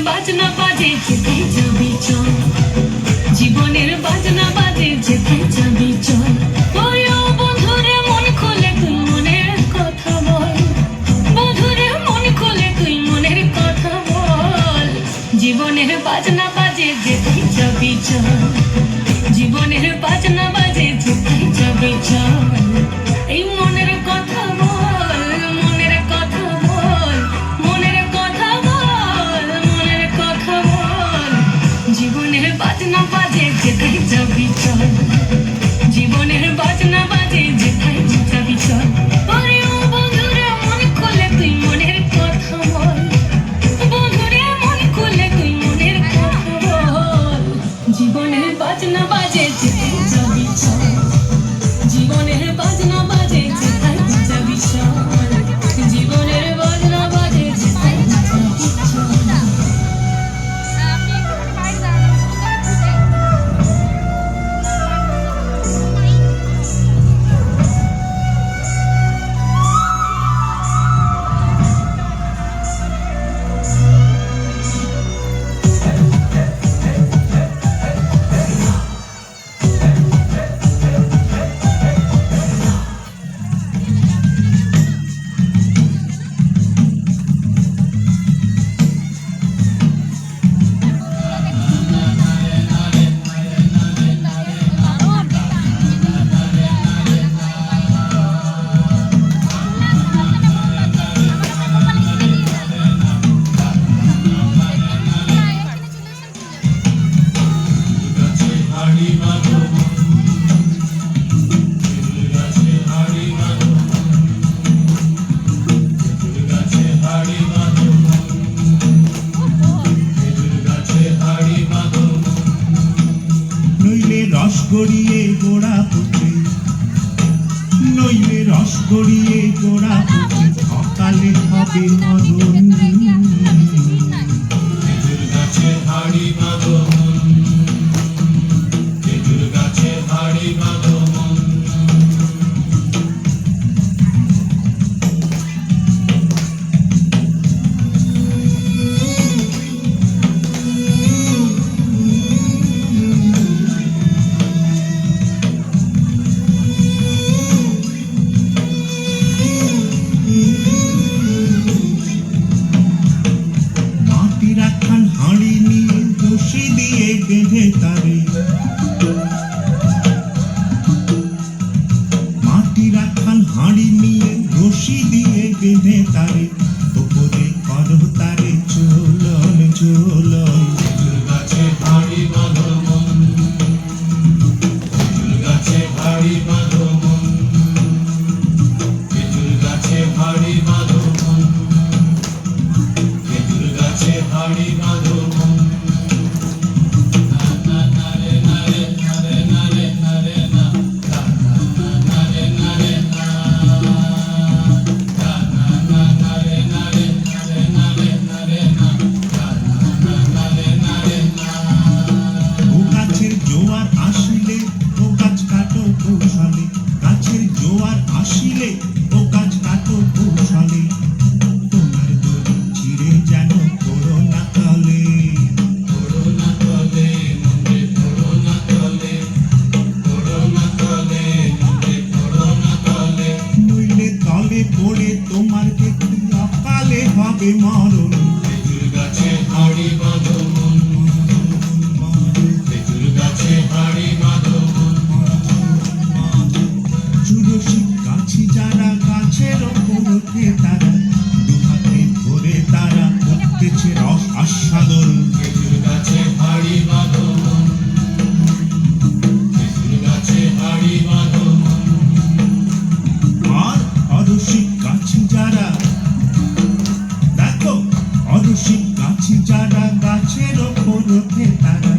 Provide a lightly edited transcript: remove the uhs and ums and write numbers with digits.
বাজনা বাজে যেথায় যাবি চল, জীবনের বাজনা বাজে যেথায় যাবি চল। ওই ও বন্ধুরে মন খুলে তুই মনের কথা বল, বন্ধুরে মন খুলে তুই মনের কথা বল। জীবনের বাজনা বাজে যেথায় যাবি চল, জীবনের বাজনা বাজে যেথায় যাবি চল। এই মনের কথা বল, মনের কথা বল, মনের কথা বল, মনের কথা বল। জীবনের বাজনা বাজে যেথায় যাবি চল, জীবনের বাজনা বাজে যেথায় যাবি চল। ওরে ও বন্ধুরে মন খুলে তুই মনের কথা বল, বন্ধুরে মন খুলে তুই মনের কথা বল। জীবনের বাজনা বাজে যেথায় যাবি চল, জীবনের বাজনা বাজে যেথায় যাবি চল, জীবনের বাজনা বাজে যেথায় যাবি চল। রস গড়িয়ে গোড়া পুঁতে, নইলে রস গড়িয়ে গোড়া পুঁতে, অকালে হবে মরণ। খেজুর গাছে হাড়ি বাঁধো মন, খেজুর গাছে হাড়ি বাঁধো মন। বেঁধে তারে মাটির একখান হাঁড়ি নিয়ে রশি দিয়ে বেঁধে তারে, ওপরে করো তারে চলন চলন। খেজুর গাছে হাড়ি বাঁধো মন, খেজুর গাছে হাড়ি বাঁধো মন, খেজুর গাছে হাড়ি বাঁধো মন, খেজুর গাছে হাড়ি বাঁধো মন। গাছের জোয়ার আসিলে ও গাছ কাটো কৌশলে, তোমার দড়ি ছিঁড়ে যেন পড়ো না তলে, পড়ো না তলে মনে পড়ো না তলে, পড়ো না তলে মনে পড়ো না তলে। নইলে তলে পড়ে তোমার দেখি অকালে হবে মরণ। খেজুর গাছে হাড়ি বাঁধো মন, খেজুর গাছে হাড়ি বাঁধো মন। চুরসি গাছি যারা গাছের ওপর ওঠে তারা, দুহাতে ধরে তারা করতেছে রস আস্বাদন। খেজুর গাছে হাড়ি বাঁধো মন, খেজুর গাছে হাড়ি বাঁধো মন। আর অরসিক গাছি যারা, দেখো অরসিক গাছি যারা গাছের ওপর ওঠে তারা,